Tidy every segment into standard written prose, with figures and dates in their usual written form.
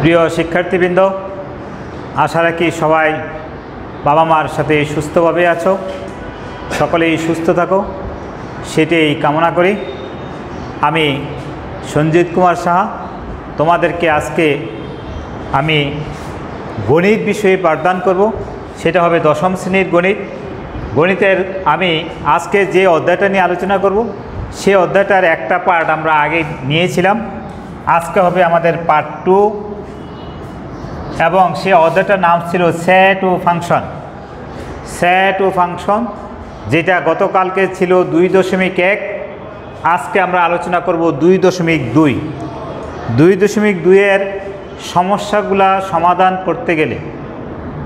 প্রিয় শিক্ষার্থীবৃন্দ, আশা রাখি সবাই বাবা মার সাথে সুস্থভাবে আছো, সকলেই সুস্থ থাকো সেটাই কামনা করি। আমি সঞ্জিত কুমার সাহা, তোমাদেরকে আজকে আমি গণিত বিষয়ে পাঠদান করব। সেটা হবে দশম শ্রেণীর গণিত। গণিতের আমি আজকে যে অধ্যায়টা নিয়ে আলোচনা করব সে অধ্যায়টার একটা পার্ট আমরা আগে নিয়েছিলাম। আজকে হবে আমাদের পার্ট 2 এবং সে অধ্যায়টার নাম ছিল সেট ও ফাংশন। সেট ও ফাংশন যেটা গতকালকে ছিল 2.1, আজকে আমরা আলোচনা করব 2.2। 2.2-এর সমস্যাগুলা সমাধান করতে গেলে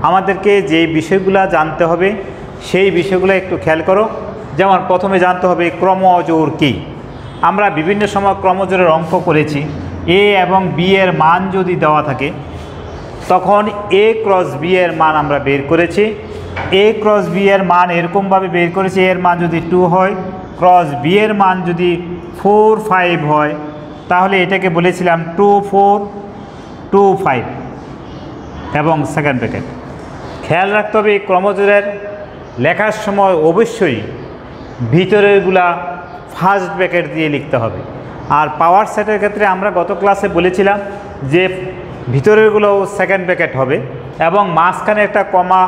আমাদেরকে যে বিষয়গুলা জানতে হবে সেই বিষয়গুলো একটু খেয়াল করো। যেমন প্রথমে জানতে হবে ক্রমজোড় কী। আমরা বিভিন্ন সময় ক্রমজোড়ের অঙ্ক করেছি। এ এবং বি এর মান যদি দেওয়া থাকে তখন এ ক্রস বি এর মান আমরা বের করেছি। এ ক্রস বি এর মান এরকমভাবে বের করেছি, এর মান যদি 2 হয়, ক্রস বি এর মান যদি 4, 5 হয়, তাহলে এটাকে বলেছিলাম 2, 4, 2, 5 এবং সেকেন্ড ব্র্যাকেট। খেয়াল রাখতে হবে এই ক্রমজোড়ের লেখার সময় অবশ্যই ভিতরেরগুলা ফার্স্ট ব্র্যাকেট দিয়ে লিখতে হবে। আর পাওয়ার সেটের ক্ষেত্রে আমরা গত ক্লাসে বলেছিলাম যে ভিতরেরগুলোও সেকেন্ড ব্র্যাকেট হবে এবং মাঝখানে একটা কমা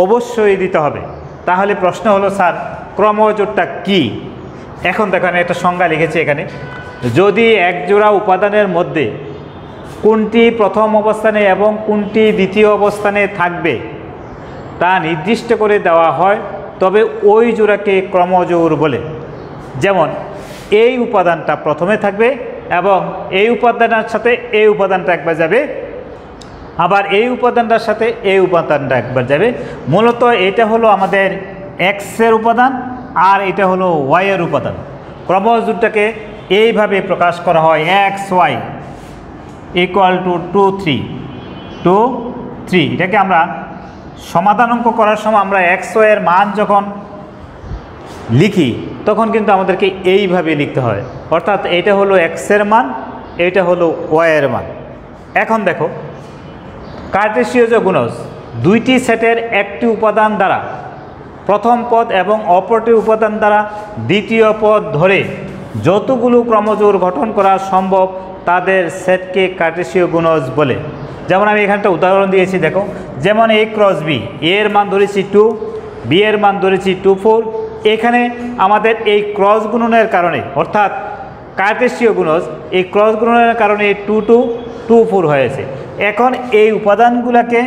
অবশ্যই দিতে হবে। তাহলে প্রশ্ন হলো, স্যার ক্রমজোড়টা কি? এখন দেখো আমি একটা সংজ্ঞা লিখেছি এখানে। যদি এক জোড়া উপাদানের মধ্যে কোনটি প্রথম অবস্থানে এবং কোনটি দ্বিতীয় অবস্থানে থাকবে তা নির্দিষ্ট করে দেওয়া হয় তবে ওই জোড়াকে ক্রমজোড় বলে। যেমন এই উপাদানটা প্রথমে থাকবে এবং এই উপাদানের সাথে এই উপাদানটা একবার যাবে, আবার এই উপাদানটার সাথে এই উপাদানটা একবার যাবে। মূলত এটা হলো আমাদের এক্সের উপাদান আর এটা হলো ওয়াইয়ের উপাদান। ক্রমজোড়টাকে এইভাবে প্রকাশ করা হয়, এক্স ওয়াই ইকুয়াল টু 2, 3, 2, 3। এটাকে আমরা সমাধান অঙ্ক করার সময় আমরা এক্স ওয়াইয়ের মান যখন লিখি তখন কিন্তু আমাদেরকে এইভাবে লিখতে হয়, অর্থাৎ এটা হলো এক্সের মান, এটা হলো ওয়াইয়ের মান। এখন দেখো কার্টেসীয় গুণজ দুইটি সেটের একটি উপাদান দ্বারা প্রথম পদ এবং অপরটি উপাদান দ্বারা দ্বিতীয় পদ ধরে যতগুলো ক্রমজোড় গঠন করা সম্ভব তাদের সেটকে কার্টেসীয় গুণজ বলে। যেমন আমি এখানটা উদাহরণ দিয়েছি, দেখো যেমন এ ক্রস বি, এর মান ধরেছি 2, বি এর মান ধরেছি 2, 4। এখানে আমাদের এই ক্রস গুণনের কারণে অর্থাৎ কার্টেসীয় গুণজ, এই ক্রস গুণনের কারণে 2, 2, 2, 4 হয়েছে। এখন এই উপাদানগুলোকে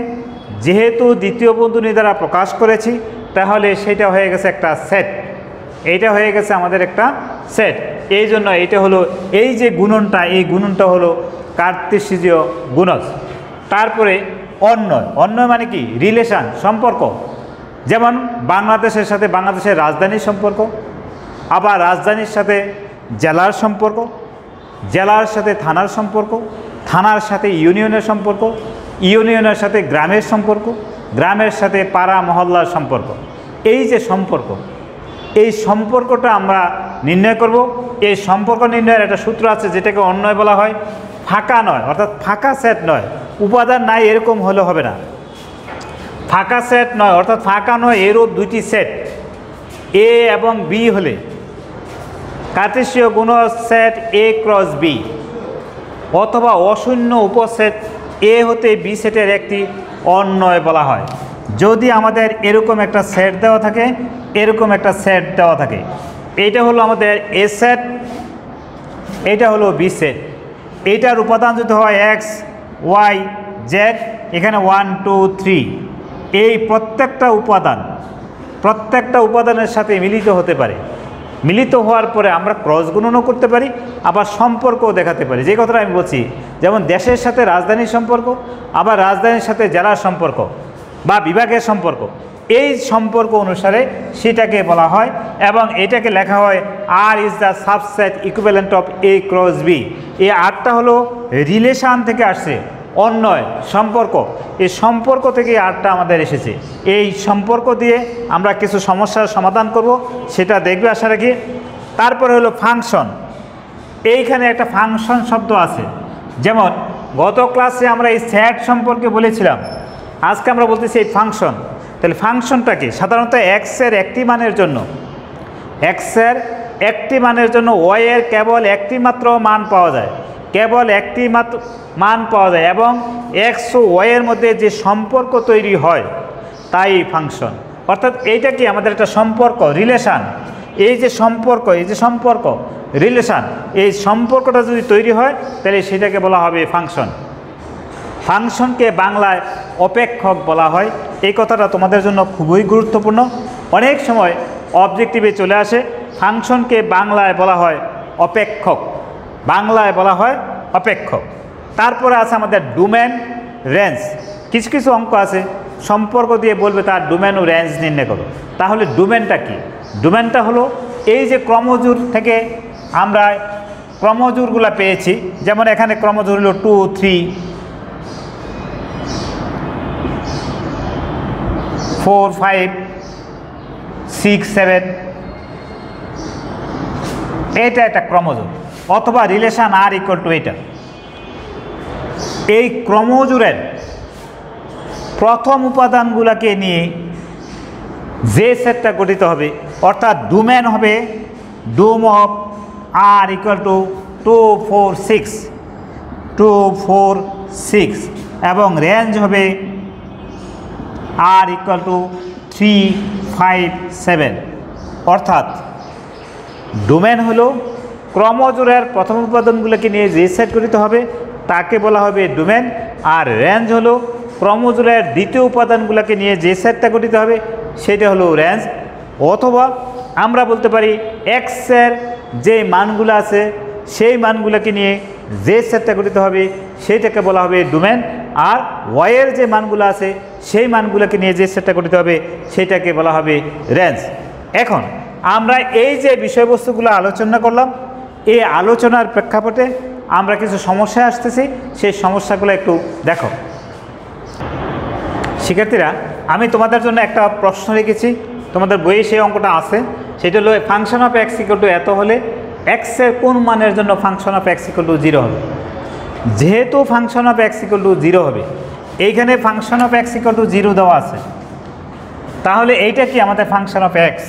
যেহেতু দ্বিতীয় বন্ধনী দ্বারা প্রকাশ করেছি তাহলে সেটা হয়ে গেছে একটা সেট। এইটা হয়ে গেছে আমাদের একটা সেট। এই জন্য এইটা হলো এই যে গুণনটা, এই গুণনটা হলো কার্টেসীয় গুণজ। তারপরে অন্বয়। অন্বয় মানে কি? রিলেশান, সম্পর্ক। যেমন বাংলাদেশের সাথে বাংলাদেশের রাজধানীর সম্পর্ক, আবার রাজধানীর সাথে জেলার সম্পর্ক, জেলার সাথে থানার সম্পর্ক, থানার সাথে ইউনিয়নের সম্পর্ক, ইউনিয়নের সাথে গ্রামের সম্পর্ক, গ্রামের সাথে পাড়া মহল্লার সম্পর্ক। এই যে সম্পর্ক, এই সম্পর্কটা আমরা নির্ণয় করব। এই সম্পর্ক নির্ণয়ের একটা সূত্র আছে যেটাকে অন্বয় বলা হয়। ফাঁকা নয়, অর্থাৎ ফাঁকা সেট নয়, উপাদান নাই এরকম হলে হবে না। ফাঁকা সেট নয় অর্থাৎ ফাঁকা নয় এরূপ দুইটি সেট এ এবং বি হলে কার্টেসীয় গুণজ সেট এ ক্রস বি, অথবা অশূন্য উপসেট এ হতে বি সেটের একটি অন্বয় বলা হয়। যদি আমাদের এরকম একটা সেট দেওয়া থাকে, এরকম একটা সেট দেওয়া থাকে, এইটা হলো আমাদের এ সেট, এইটা হলো বি সেট। এইটার উপাদান যদি হয় এক্স, ওয়াই, জেড, এখানে 1, 2, 3, এই প্রত্যেকটা উপাদানের সাথে মিলিত হতে পারে। মিলিত হওয়ার পরে আমরা ক্রস গুণনও করতে পারি, আবার সম্পর্কও দেখাতে পারি। যে কথাটা আমি বলছি, যেমন দেশের সাথে রাজধানীর সম্পর্ক, আবার রাজধানীর সাথে জেলার সম্পর্ক বা বিভাগের সম্পর্ক, এই সম্পর্ক অনুসারে সেটাকে বলা হয় এবং এটাকে লেখা হয় R is the subset equivalent of A cross B. এই আরটা হলো রিলেশান থেকে আসছে, অন্বয়, সম্পর্ক। এই সম্পর্ক থেকে আরটা আমাদের এসেছে। এই সম্পর্ক দিয়ে আমরা কিছু সমস্যার সমাধান করব, সেটা দেখবে আশা রাখি। তারপরে হলো ফাংশন। এইখানে একটা ফাংশন শব্দ আছে, যেমন গত ক্লাসে আমরা এই সেট সম্পর্কে বলেছিলাম, আজকে আমরা বলতেছি এই ফাংশন। তাহলে ফাংশনটা কি? সাধারণত এক্সের একটি মানের জন্য ওয়াই এর কেবল একটি মাত্র মান পাওয়া যায়, মান পাওয়া যায় এবং এক্স ও ওয়াই এর মধ্যে যে সম্পর্ক তৈরি হয় তাই ফাংশন। অর্থাৎ এইটা কি আমাদের একটা সম্পর্ক, রিলেশান। এই যে সম্পর্ক রিলেশান, এই সম্পর্কটা যদি তৈরি হয় তাহলে সেটাকে বলা হবে ফাংশন। ফাংশনকে বাংলায় অপেক্ষক বলা হয়। এই কথাটা তোমাদের জন্য খুবই গুরুত্বপূর্ণ। অনেক সময় অবজেক্টিভে চলে আসে, ফাংশনকে বাংলায় বলা হয় অপেক্ষক। তারপরে আছে আমাদের ডোমেন, রেঞ্জ। কিছু কিছু অঙ্ক আছে সম্পর্ক দিয়ে বলবে তার ডোমেন ও রেঞ্জ নির্ণয় করো। তাহলে ডোমেনটা কি? ডোমেনটা হলো এই যে ক্রমজোর থেকে আমরা ক্রমজোরগুলো পেয়েছি, যেমন এখানে ক্রমজোর হলো 2, 3, 4, 5, 6, 7, এটা একটা ক্রমজোর, অথবা রিলেশান আর ইকুয়াল টু এটা। এই ক্রমজোরের প্রথম উপাদানগুলোকে নিয়ে যে সেটটা গঠিত হবে, অর্থাৎ ডোমেন হবে ডোম অফ আর ইকুয়াল টু 2, 4, 6 এবং রেঞ্জ হবে আর ইকুয়াল টু 3, 5, 7। অর্থাৎ ডোমেন হলো ক্রমজোরের প্রথম উপাদানগুলোকে নিয়ে যে সেট গঠিত হবে তাকে বলা হবে ডোমেন, আর রেঞ্জ হলো ক্রমজোরের দ্বিতীয় উপাদানগুলোকে নিয়ে যে সেটটা গঠিত হবে সেটা হলো রেঞ্জ। অথবা আমরা বলতে পারি এক্সের যে মানগুলো আছে সেই মানগুলোকে নিয়ে যে সেটটা গঠিত হবে সেইটাকে বলা হবে ডোমেন, আর ওয়াইয়ের যে মানগুলো আছে সেই মানগুলোকে নিয়ে যে সেটটা গঠিত হবে সেটাকে বলা হবে রেঞ্জ। এখন আমরা এই যে বিষয়বস্তুগুলো আলোচনা করলাম, এই আলোচনার প্রেক্ষাপটে আমরা কিছু সমস্যা আসতেছি, সেই সমস্যাগুলো একটু দেখো। শিক্ষার্থীরা, আমি তোমাদের জন্য একটা প্রশ্ন রেখেছি, তোমাদের বইয়ে সেই অঙ্কটা আছে। সেটা হলো function of x equal to এত হলে এক্সের কোন মানের জন্য function of x equal to 0 হবে। যেহেতু function of x equal to 0 হবে, এইখানে function of x equal to 0 দেওয়া আছে, তাহলে এইটা কি আমাদের ফাংশন অফ এক্স।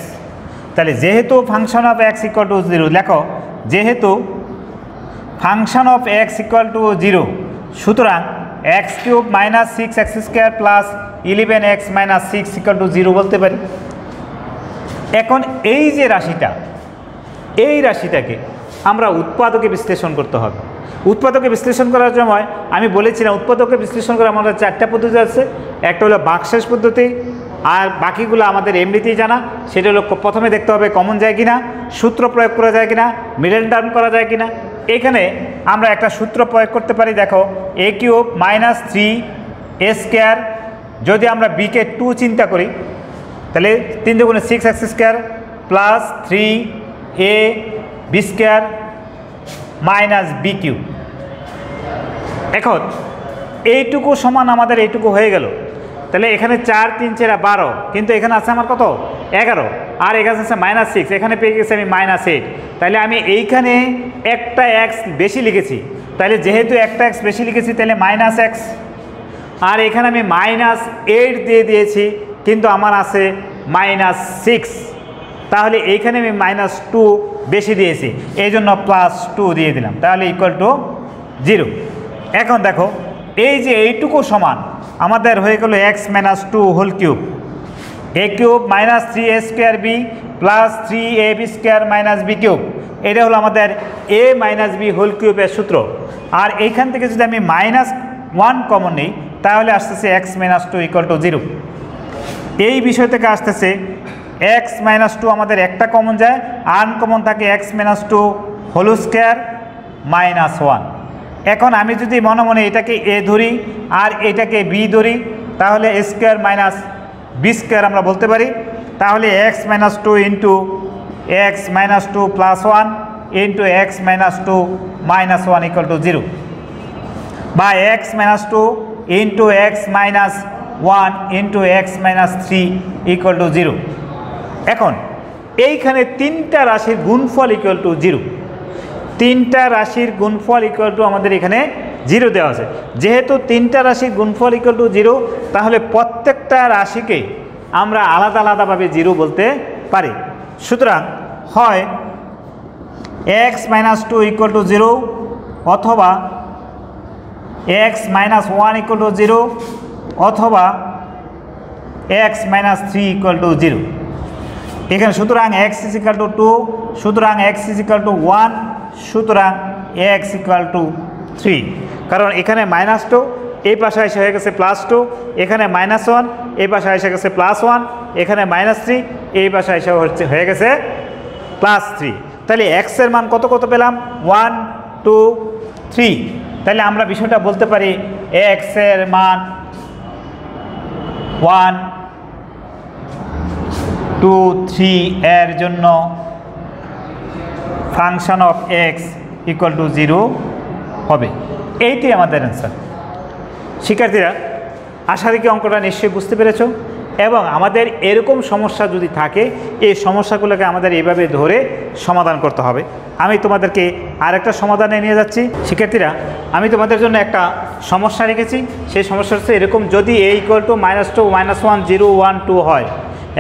তাহলে যেহেতু function of x equal to 0, লেখো যেহেতু function of x equal to 0, সুতরাং x cube minus 6x square plus 11x minus 6 equal to 0 বলতে পারি। এখন এই যে রাশিটা, এই রাশিটাকে আমরা উৎপাদকে বিশ্লেষণ করতে হবে। উৎপাদকে বিশ্লেষণ করার সময় আমি বলেছিলাম উৎপাদকে বিশ্লেষণ করার আমাদের 4টা পদ্ধতি আছে। একটা হলো বাকশেষ পদ্ধতি, আর বাকিগুলো আমাদের এমনিতেই জানা। সেটা হলো প্রথমে দেখতে হবে কমন যায় কিনা, সূত্র প্রয়োগ করা যায় কিনা, মিডল টার্ম করা যায় কিনা। এখানে আমরা একটা সূত্র প্রয়োগ করতে পারি। দেখো a cube minus 3a square, যদি আমরা বিকে 2 চিন্তা করি তাহলে 3 দুগুণে 6x square plus 3ab square minus b cube. এখন এইটুকু সমান আমাদের এইটুকু হয়ে গেল। তাহলে এখানে 4, 3, 4, 12, কিন্তু এখানে আছে আমার কত 11, আর এখানে আছে -6, এখানে পেয়ে গেছি আমি -8। তাহলে আমি এইখানে একটা এক্স বেশি লিখেছি, তাহলে যেহেতু একটা এক্স বেশি লিখেছি তাহলে -x, আর এখানে আমি -8 দিয়ে দিয়েছি কিন্তু আমার আছে -6, তাহলে এইখানে আমি -2 বেশি দিয়েছি, এই জন্য +2 দিয়ে দিলাম, তাহলে ইকুয়াল টু 0। এখন দেখো এই যে এইটুকু সমান আমাদের হয়ে গেল x minus 2 whole cube, a cube minus 3a square b plus 3ab square minus b cube. এটা হলো আমাদের a মাইনাস b হোল কিউবের সূত্র। আর এইখান থেকে যদি আমি -1 কমন নিই তাহলে আসতেছে x মাইনাস 2 ইকুয়াল টু 0। এই বিষয় থেকে আসতেছে x মাইনাস 2 আমাদের একটা কমন যায়, আনকমন থাকে x মাইনাস 2 হোল স্কোয়ার -1। এখন আমি যদি মনে মনে এটাকে a ধরি আর এটাকে b ধরি তাহলে a square minus b square আমরা বলতে পারি। তাহলে x minus 2 into x minus 2 plus 1 into x minus 2 minus 1 equal to 0, বা x minus 2 into x minus 1 into x minus 3 equal to 0। এখন এইখানে তিনটা রাশির গুণফল ইকুয়াল টু 0, তিনটা রাশির গুণফল ইকুয়াল টু আমাদের এখানে জিরো দেওয়া আছে। যেহেতু তিনটা রাশি গুণফল ইকুয়াল টু জিরো, তাহলে প্রত্যেকটা রাশিকে আমরা আলাদা আলাদাভাবে জিরো বলতে পারি। সুতরাং হয় x - 2 ইকুয়াল টু জিরো, অথবা x - 1 ইকুয়াল টু জিরো, অথবা x - 3 ইকুয়াল টু জিরো। এখানে সুতরাং x ইজ ইকুয়াল টু 2, সুতরাং x ইজ ইকুয়াল টু 1, সুতরাং x ইকুয়াল টু 3। কারণ এখানে -2 এই পাশে এসে হয়ে গেছে +2, এখানে -1 এই পাশে এসে গেছে +1, এখানে -3 এই পাশে এসে হয়ে গেছে +3। তাহলে x এর মান কত কত পেলাম? 1 2 3। তাহলে আমরা বিষয়টা বলতে পারি x এর মান 1 2 3 এর জন্য function of x equal to 0 হবে। এইটি আমাদের অ্যান্সার। শিক্ষার্থীরা, আশা রাখি অঙ্কটা নিশ্চয়ই বুঝতে পেরেছো, এবং আমাদের এরকম সমস্যা যদি থাকে এই সমস্যাগুলোকে আমাদের এইভাবে ধরে সমাধান করতে হবে। আমি তোমাদেরকে আরেকটা সমাধানে নিয়ে যাচ্ছি। শিক্ষার্থীরা, আমি তোমাদের জন্য একটা সমস্যা রেখেছি। সেই সমস্যা হচ্ছে এরকম, যদি a ইকুয়াল টু -2 -1 0 1 2 হয়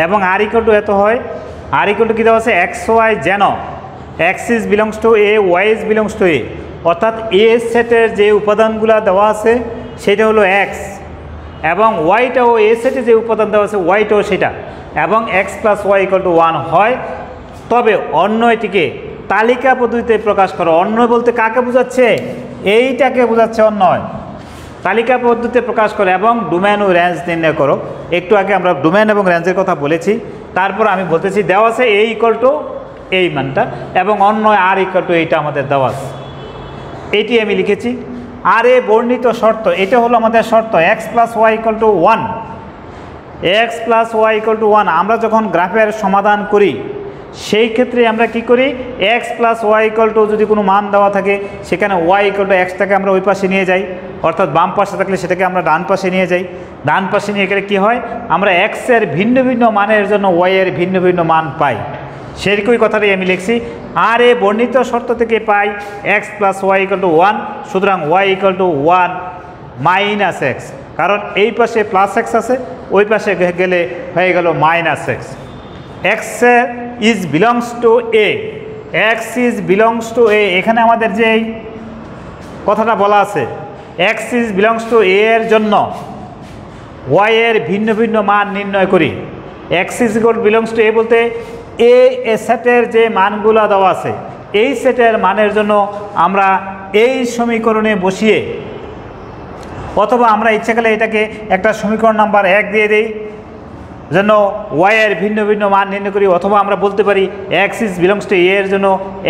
এবং r ইকুয়াল টু এত হয়, r ইকুয়াল টু কী দেওয়া আছে? x y, যেন x is belongs to a, y is belongs to a, অর্থাৎ a সেটের যে উপাদানগুলো দেওয়া আছে সেটা হলো x, এবং ওয়াইটাও এ সেটে যে উপাদান দেওয়া আছে ওয়াইটাও সেটা, এবং x + y = 1 হয়, তবে অন্যটিকে তালিকা পদ্ধতিতে প্রকাশ করো। অন্য বলতে কাকে বোঝাচ্ছে? এইটাকে বোঝাচ্ছে অন্যয়। তালিকা পদ্ধতিতে প্রকাশ করো এবং ডোমেন ও রেঞ্জ নির্ণয় করো। একটু আগে আমরা ডোমেন এবং রেঞ্জের কথা বলেছি। তারপর আমি বলতেছি দেওয়া আছে a = এই মানটা, এবং অন্যয় r = এইটা আমাদের দেওয়া আছে। এটি আমি লিখেছি। আর এ বর্ণিত শর্ত, এটা হলো আমাদের শর্ত x + y = 1। x + y = 1 আমরা যখন গ্রাফের সমাধান করি সেই ক্ষেত্রে আমরা কি করি? x + y = যদি কোনো মান দেওয়া থাকে সেখানে y = xটাকে আমরা ওই পাশে নিয়ে যাই, অর্থাৎ বাম পাশে থাকলে সেটাকে আমরা ডান পাশে নিয়ে যাই। ডান পাশে নিয়ে গেলে কী হয়? আমরা x এর ভিন্ন ভিন্ন মানের জন্য y এর ভিন্ন ভিন্ন মান পাই। সেরকমই কথাটাই আমি লিখছি। আর এ বর্ণিত শর্ত থেকে পাই x + y = 1, সুতরাং y = 1 - x, কারণ এই পাশে +x আছে, ওই পাশে গেলে হয়ে গেল -x। x is belongs to a, x is belongs to a, এখানে আমাদের যে কথাটা বলা আছে x is belongs to a এর জন্য y এর ভিন্ন ভিন্ন মান নির্ণয় করি। x is belongs to a বলতে এ সেটের যে মানগুলো দেওয়া আছে এই সেটের মানের জন্য আমরা এই সমীকরণে বসিয়ে, অথবা আমরা ইচ্ছা করলে এটাকে একটা সমীকরণ নাম্বার 1 দিয়ে দিই, জন্য y এর ভিন্ন ভিন্ন মান নির্ণয় করি, অথবা আমরা বলতে পারি x is belongs to a এর জন্য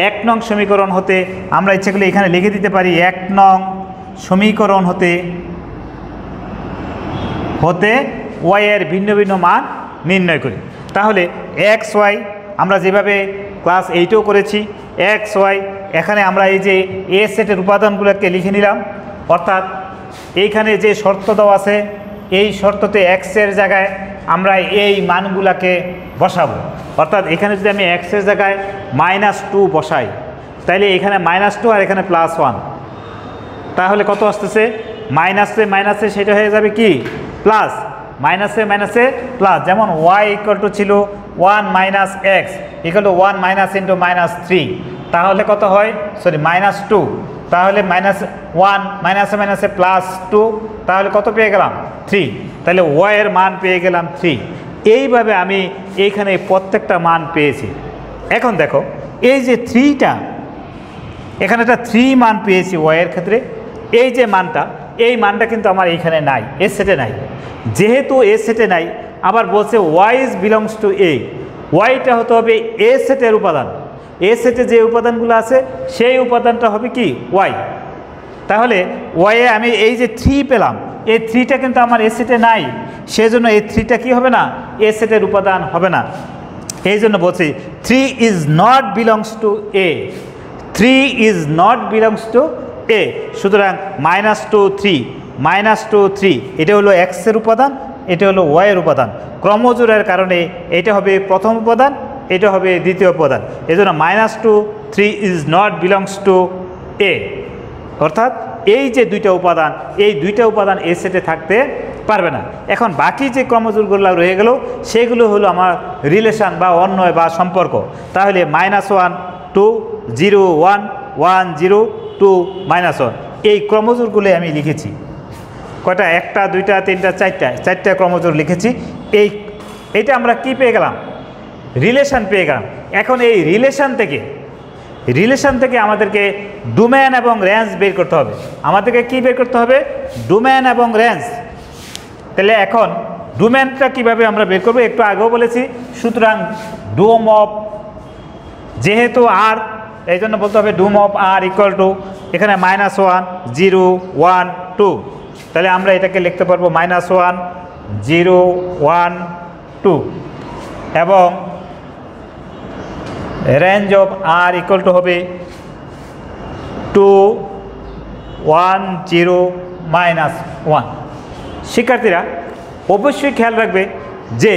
1 নং সমীকরণ হতে আমরা ইচ্ছা করলে এখানে লিখে দিতে পারি 1 নং সমীকরণ হতে y এর ভিন্ন ভিন্ন মান নির্ণয় করি। তাহলে x y আমরা যেভাবে ক্লাস 8এও করেছি, x y এখানে আমরা এই যে a সেটের উপাদানগুলোকে লিখে নিলাম, অর্থাৎ এইখানে যে শর্ত দেওয়া আছে এই শর্ততে x এর জায়গায় আমরা এই মানগুলোকে বসাবো। অর্থাৎ এখানে যদি আমি x এর জায়গায় -2 বসাই, তাইলে এখানে -2 আর এখানে +1, তাহলে কত আসতেছে? মাইনাসে সেটা হয়ে যাবে কি? প্লাস। মাইনাসে প্লাস। যেমন y = ছিল 1 - x = 1 - × -3, তাহলে কত হয়? সরি -2, তাহলে -1 মাইনাসে +2, তাহলে কত পেয়ে গেলাম? 3। তাহলে y এর মান পেয়ে গেলাম 3। এইভাবে আমি এইখানে প্রত্যেকটা মান পেয়েছি। এখন দেখো এই যে 3টা, এখানে একটা 3 মান পেয়েছি y এর ক্ষেত্রে। এই যে মানটা, এই মানটা কিন্তু আমার এইখানে নাই, এ সেটে নাই। যেহেতু এ সেটে নাই, আবার বলছে y is belongs to a, ওয়াইটা হতে হবে এ সেটের উপাদান। এ সেটে যে উপাদানগুলো আছে সেই উপাদানটা হবে কি? y। তাহলে y এ আমি এই যে 3 পেলাম, এই 3টা কিন্তু আমার এ সেটে নাই, সেজন্য এই 3টা কি হবে না? এ সেটের উপাদান হবে না। এই জন্য বলছি 3 is not belongs to a, 3 is not belongs to a। সুতরাং -2 3 -2 3 এটা হলো x এর উপাদান, এটা হলো y এর উপাদান। ক্রমজোড়ের কারণে এটা হবে প্রথম উপাদান, এটা হবে দ্বিতীয় উপাদান। এই জন্য -2 3 is not belongs to a, অর্থাৎ এই যে দুইটা উপাদান, এই দুইটা উপাদান এই সেটে থাকতে পারবে না। এখন বাকি যে ক্রমজোড়গুলো রয়ে গেল সেগুলো হলো আমার রিলেশন বা অন্বয় বা সম্পর্ক। তাহলে -1 2 0 1 1 0 2 -1 এই ক্রমজোড়গুলো আমি লিখেছি। কয়টা? একটা, দুইটা, তিনটা, চারটা ক্রমজোড় লিখেছি। এইটা আমরা কি পেয়ে গেলাম? রিলেশন পেয়ে গেলাম। এখন এই রিলেশন থেকে আমাদেরকে ডোমেন এবং রেঞ্জ বের করতে হবে। আমাদেরকে কি বের করতে হবে? ডোমেন এবং রেঞ্জ। তাহলে এখন ডোমেনটা কিভাবে আমরা বের করবো একটু আগেও বলেছি। সুতরাং ডোম অফ, যেহেতু আর, এই জন্য বলতে হবে ডোম অফ আর ইকুয়াল টু এখানে -1 0 1 2। তাহলে আমরা এটাকে লিখতে পারবো -1 0 1 2 এবং রেঞ্জ অফ আর ইকুয়াল টু হবে 2 1 0 -1। শিক্ষার্থীরা অবশ্যই খেয়াল রাখবে যে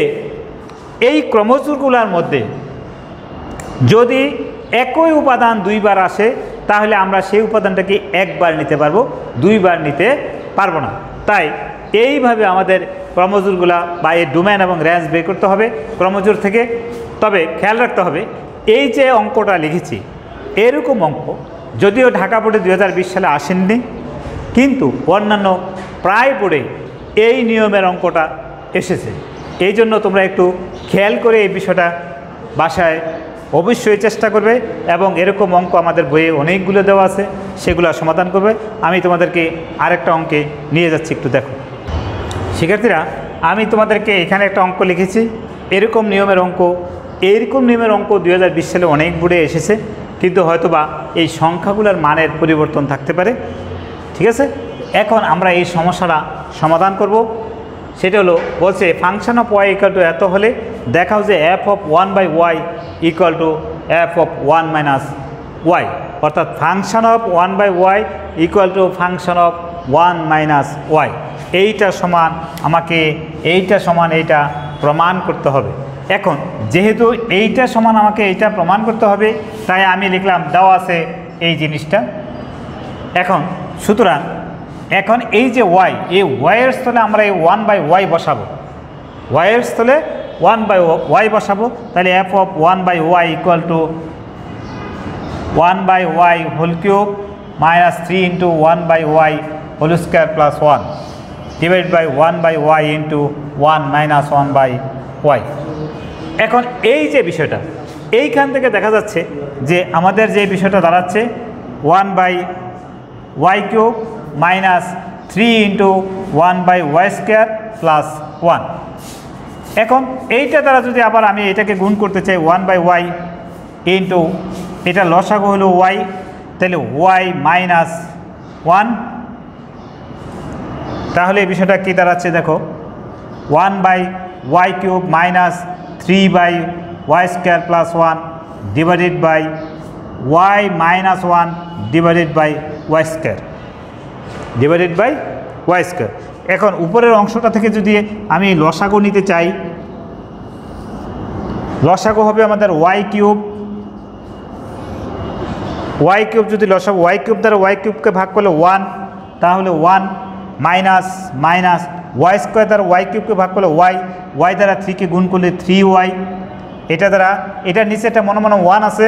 এই ক্রমজোড়গুলোর মধ্যে যদি একই উপাদান দুইবার আসে তাহলে আমরা সেই উপাদানটাকে একবার নিতে পারবো, দুইবার নিতে পারবো না। তাই এইভাবে আমাদের ক্রমজোড়গুলা বা এই ডোমেন এবং রেঞ্জ বের করতে হবে ক্রমজোড় থেকে। তবে খেয়াল রাখতে হবে এই যে অঙ্কটা লিখেছি এরকম অঙ্ক যদিও ঢাকা বোর্ডে 2020 সালে আসেননি, কিন্তু অন্যান্য প্রায় বোর্ডে এই নিয়মের অঙ্কটা এসেছে। এই জন্য তোমরা একটু খেয়াল করে এই বিষয়টা বাসায় অবশ্যই চেষ্টা করবে এবং এরকম অঙ্ক আমাদের বইয়ে অনেকগুলো দেওয়া আছে, সেগুলো সমাধান করবে। আমি তোমাদেরকে আরেকটা অঙ্কে নিয়ে যাচ্ছি, একটু দেখো। শিক্ষার্থীরা আমি তোমাদেরকে এখানে একটা অঙ্ক লিখেছি, এরকম নিয়মের অঙ্ক। এইরকম নিয়মের অঙ্ক 2020 সালে অনেক বোর্ডে এসেছে, কিন্তু হয়তোবা এই সংখ্যাগুলোর মানের পরিবর্তন থাকতে পারে। ঠিক আছে, এখন আমরা এই সমস্যাটা সমাধান করব। সেটা হলো বলছে function of y equal to এত হলে দেখাও যে f of 1/y equal to f of 1 - y, অর্থাৎ function of 1/y equal to function of 1 - y। এইটা সমান আমাকে এইটা সমান এইটা প্রমাণ করতে হবে। এখন যেহেতু এইটা সমান আমাকে এইটা প্রমাণ করতে হবে, তাই আমি লিখলাম দেওয়া আছে এই জিনিসটা। এখন সুতরাং এখন এই যে ওয়াই, এই ওয়াইয়ের স্থলে আমরা এই 1/y বসাবো, ওয়াইয়ের স্থলে 1/y বসাবো। তাহলে f of 1/y equal to 1/y whole cube -3 into 1/y whole square plus 1 divide by 1/y into 1 - 1/y। এখন এই যে বিষয়টা এইখান থেকে দেখা যাচ্ছে যে আমাদের যে বিষয়টা দাঁড়াচ্ছে 1/y cube -3 into 1/y square plus 1। এখন এইটা দ্বারা যদি আবার আমি এটাকে গুণ করতে চাই 1/y ইন্টু এটা লসাগু হলো y, তাহলে y -1, তাহলে এই বিষয়টা কী দাঁড়াচ্ছে দেখো 1/y cube -3/y square plus 1 divided by y -1 divided by y square divided by y square. এখন উপরের অংশটা থেকে যদি আমি লসাগু নিতে চাই, লসাগু হবে আমাদের y কিউব যদি লসাগু y কিউব দ্বারা y কিউবকে ভাগ করলে 1, তাহলে 1 মাইনাস y স্কোয়ার দ্বারা y কিউবকে ভাগ করলে y দ্বারা 3কে গুণ করলে 3y। এটা দ্বারা এটার নিচে একটা মনে 1 আছে,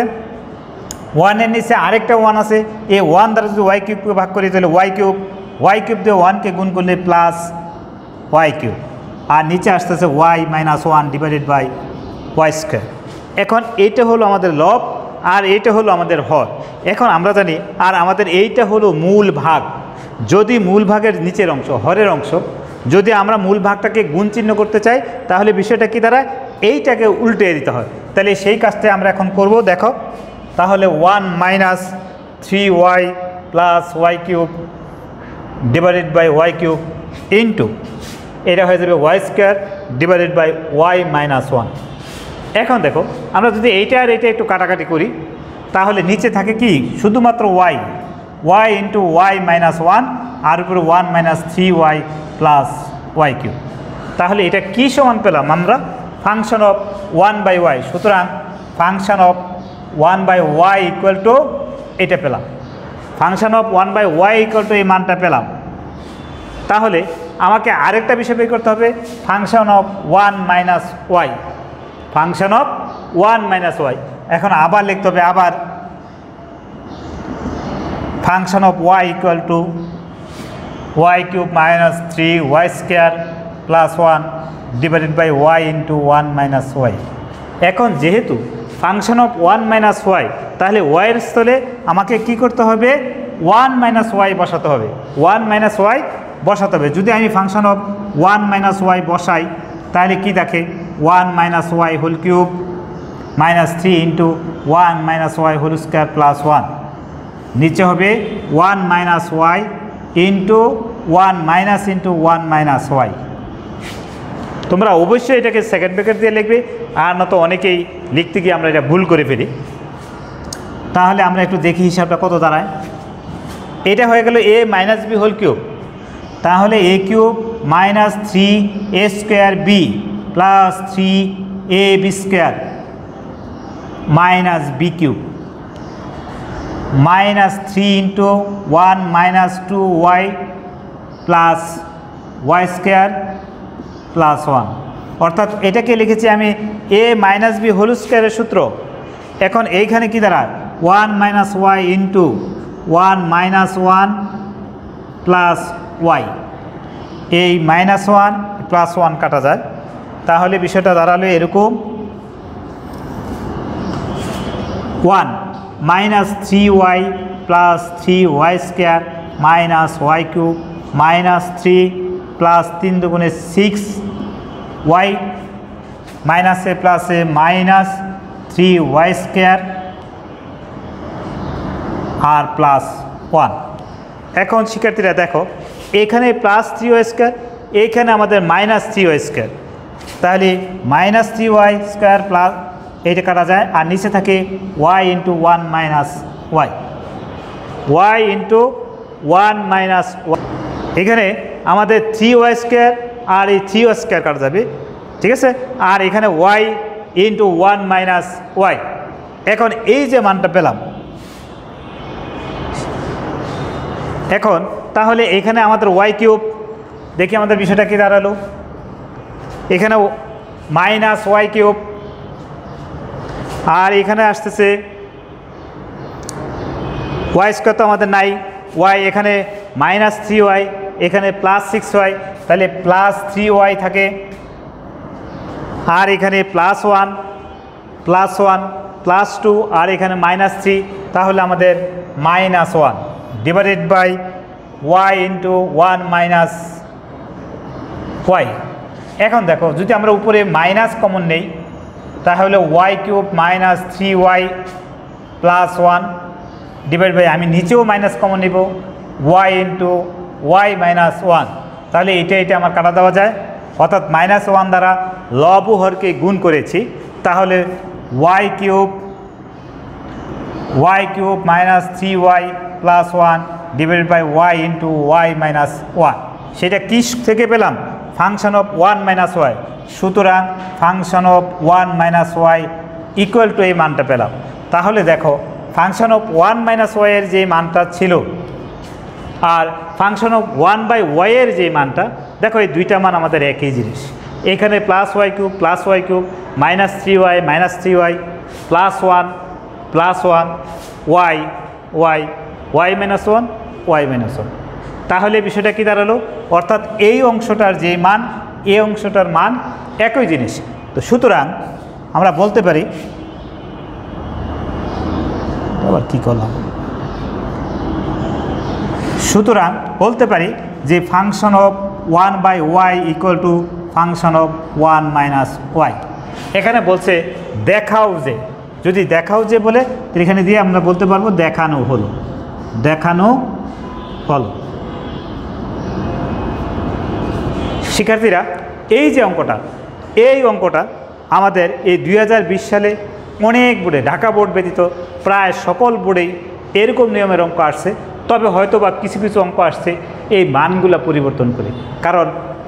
1-এর নিচে আরেকটা 1 আছে। এই 1 দ্বারা যদি y কিউবকে ভাগ করি তাহলে y কিউব দিয়ে 1কে গুণ করলে প্লাস y কিউব, আর নিচে আসতেছে y -1 divided by y square. এখন এইটা হলো আমাদের লব আর এইটা হলো আমাদের হর। এখন আমরা জানি আর আমাদের এইটা হলো মূল ভাগ। যদি মূল ভাগের নিচের অংশ হরের অংশ যদি আমরা মূল ভাগটাকে গুণ চিহ্ন করতে চাই তাহলে বিষয়টা কি দ্বারা এইটাকে উল্টে দিতে হয়। তাহলে সেই কাজটা আমরা এখন করব, দেখো। তাহলে 1 - 3y plus y cube divided by y cube into এটা হয়ে যাবে y square divided by y -1। এখন দেখো আমরা যদি এইটা আর এইটা একটু কাটাকাটি করি তাহলে নিচে থাকে কি শুধুমাত্র y ইন্টু y -1 আর উপরে 1 - 3y প্লাস y কিউব। তাহলে এটা কি সমান পেলাম আমরা? Function of 1/y। সুতরাং function of 1/y equal two এটা পেলাম। Function of 1/y equal to এই মানটা পেলাম, তাহলে আমাকে আরেকটা বিষয় বের করতে হবে, function of 1 minus y, function of 1 minus y. এখন আবার লিখতে হবে, আবার function of y equal to y cube minus 3y square plus 1 divided by y into 1 minus y. এখন যেহেতু ফাংশন অফ 1 মাইনাস ওয়াই, তাহলে ওয়াইয়ের স্থলে আমাকে কি করতে হবে, 1 মাইনাস ওয়াই বসাতে হবে, 1 মাইনাস ওয়াই বসাতে হবে। যদি আমি ফাংশন অফ 1 মাইনাস ওয়াই বসাই, তাহলে কি দেখে, 1 minus y whole cube minus 3 into 1 minus y whole square plus 1, নিচে হবে 1 minus y into 1 minus into 1 minus y. তোমরা অবশ্যই এটাকে সেকেন্ড ব্র্যাকেট দিয়ে লিখবে, আর না তো অনেকেই লিখতে গিয়ে আমরা এটা ভুল করে ফেলি। তাহলে আমরা একটু দেখি হিসাবটা কত দাঁড়ায়। এটা হয়ে গেল a minus b whole cube, তাহলে a cube minus 3a square b plus 3ab square minus b cube minus 3 into 1 minus 2y plus y square plus 1, অর্থাৎ এটাকে লিখেছি আমি a মাইনাস বি হোল স্কোয়ারের সূত্র। এখন এইখানে কি দাঁড়ায়, 1 minus y into 1 minus 1 plus y, এই মাইনাস 1 প্লাস 1 কাটা যায়, তাহলে বিষয়টা দাঁড়ালো এরকম, 1 minus 3y plus 3y square minus y cube minus 3 plus 3 দুগুণে 6y মাইনাসে প্লাসে মাইনাস 3y স্কোয়ার আর প্লাস 1। এখন শিক্ষার্থীরা দেখো, এখানে প্লাস 3y স্কোয়ার, এইখানে আমাদের মাইনাস 3y স্কোয়ার, তাহলে মাইনাস 3y স্কোয়ার প্লাস এইটা কাটা যায়, আর নিচে থাকে y into 1 minus y, y into 1 minus y. এখানে আমাদের 3y স্কোয়ার আর এই 3y স্কোয়ার কাটা যাবে, ঠিক আছে, আর এখানে y ইন্টু 1 মাইনাস ওয়াই। এখন এই যে মানটা পেলাম, এখন তাহলে এখানে আমাদের ওয়াই কিউব, দেখি আমাদের বিষয়টা কি দাঁড়ালো, এখানে মাইনাস ওয়াই কিউব, আর এখানে আসতেছে ওয়াই স্কোয়ার তো আমাদের নাই, ওয়াই এখানে মাইনাস 3y, এখানে প্লাস 6y, তাহলে প্লাস 3y থাকে, আর এখানে প্লাস 1 প্লাস 2, আর এখানে মাইনাস 3, তাহলে আমাদের minus 1 divided by y into 1 minus y. এখন দেখো, যদি আমরা উপরে মাইনাস কমন নেই, তাহলে y cube minus 3y plus 1 divide by, আমি নিচেও মাইনাস কমন নেব, ওয়াই ইন্টু ওয়াই মাইনাস 1, তাহলে এটা আমার কাটা দেওয়া যায়, অর্থাৎ মাইনাস 1 দ্বারা লব ও হরকে গুণ করেছি, তাহলে y cube minus 3y plus 1 divide by y into y minus 1, সেটা কি থেকে পেলাম, ফাংশন অফ 1 মাইনাস ওয়াই। সুতরাং function of 1 minus y equal to এই মানটা পেলাম। তাহলে দেখো, ফাংশন অফ 1 মাইনাস ওয়াইয়ের যে মানটা ছিল আর ফাংশন অফ 1/y এর যে মানটা, দেখো এই দুইটা মান আমাদের একই জিনিস। এখানে plus y cube minus 3y plus 1 y minus 1, তাহলে বিষয়টা কি দাঁড়ালো, অর্থাৎ এই অংশটার যে মান, এই অংশটার মান একই জিনিস। তো সুতরাং আমরা বলতে পারি, আবার কি করলাম, সুতরাং বলতে পারি যে function of 1/y equal to function of 1 minus y. এখানে বলছে দেখাও যে, যদি দেখাও যে বলে, এখানে দিয়ে আমরা বলতে পারবো দেখানো হলো। শিক্ষার্থীরা, এই যে অঙ্কটা আমাদের এই 2020 সালে অনেক বোর্ডে, ঢাকা বোর্ড ব্যতীত প্রায় সকল বোর্ডেই এরকম নিয়মের অঙ্ক আসছে, তবে হয়তো বা কিছু অঙ্ক আসছে এই মানগুলো পরিবর্তন করে, কারণ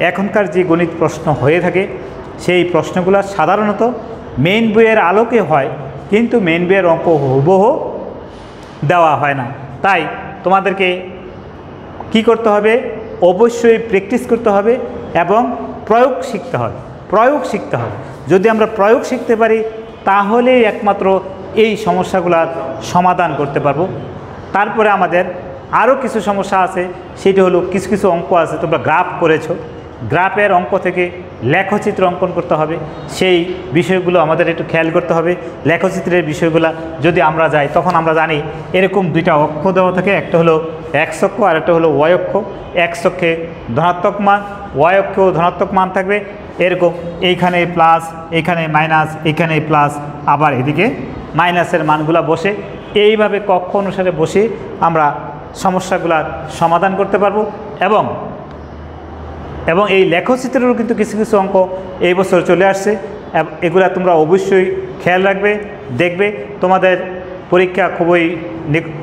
এখনকার যে গণিত প্রশ্ন হয়ে থাকে সেই প্রশ্নগুলো সাধারণত মেইন বইয়ের আলোকে হয়, কিন্তু মেইন বইয়ের অঙ্ক হুবহু দেওয়া হয় না। তাই তোমাদেরকে কি করতে হবে, অবশ্যই প্র্যাকটিস করতে হবে এবং প্রয়োগ শিখতে হবে। যদি আমরা প্রয়োগ শিখতে পারি তাহলেই একমাত্র এই সমস্যাগুলোর সমাধান করতে পারবো। তারপরে আমাদের আরও কিছু সমস্যা আছে, সেটি হলো কিছু কিছু অঙ্ক আছে, তোমরা গ্রাফ করেছো, গ্রাফের অঙ্ক থেকে লেখচিত্র অঙ্কন করতে হবে। সেই বিষয়গুলো আমাদের একটু খেয়াল করতে হবে। লেখচিত্রের বিষয়গুলো যদি আমরা যাই তখন আমরা জানি এরকম দুইটা অক্ষ দেওয়া থাকে, একটা হলো এক্স অক্ষ আর একটা হলো ওয়াই অক্ষ। এক্স অক্ষে ধনাত্মক মান, ওয়াই অক্ষেও ধনাত্মক মান থাকবে। এরকম এইখানে প্লাস, এইখানে মাইনাস, এইখানে প্লাস, আবার এদিকে মাইনাসের মানগুলা বসে এইভাবে কক্ষ অনুসারে বসে আমরা সমস্যাগুলার সমাধান করতে পারবো। এবং এই লেখচিত্রেরও কিন্তু কিছু কিছু অঙ্ক এই বছর চলে আসছে, এগুলা তোমরা অবশ্যই খেয়াল রাখবে, দেখবে। তোমাদের পরীক্ষা খুবই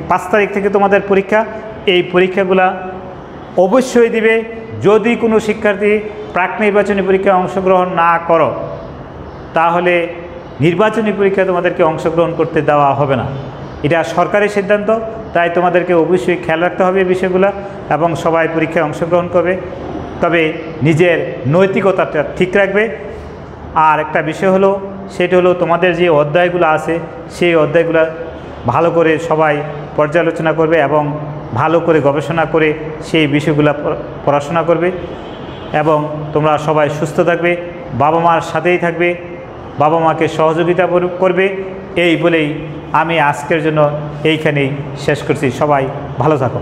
5 তারিখ থেকে তোমাদের পরীক্ষা, এই পরীক্ষাগুলা অবশ্যই দিবে। যদি কোনো শিক্ষার্থী প্রাক নির্বাচনী পরীক্ষায় অংশগ্রহণ না করো তাহলে নির্বাচনী পরীক্ষায় তোমাদেরকে অংশগ্রহণ করতে দেওয়া হবে না, এটা সরকারি সিদ্ধান্ত। তাই তোমাদেরকে অবশ্যই খেয়াল রাখতে হবে এই বিষয়গুলো এবং সবাই পরীক্ষায় অংশগ্রহণ করবে, তবে নিজের নৈতিকতাটা ঠিক রাখবে। আর একটা বিষয় হলো, সেটা হলো তোমাদের যে অধ্যায়গুলো আছে সেই অধ্যায়গুলো ভালো করে সবাই পর্যালোচনা করবে এবং ভালো করে গবেষণা করে সেই বিষয়গুলো পড়াশোনা করবে। এবং তোমরা সবাই সুস্থ থাকবে, বাবা মার সাথেই থাকবে, বাবা মাকে সহযোগিতা করবে। এই বলেই আমি আজকের জন্য এইখানেই শেষ করছি। সবাই ভালো থাকো।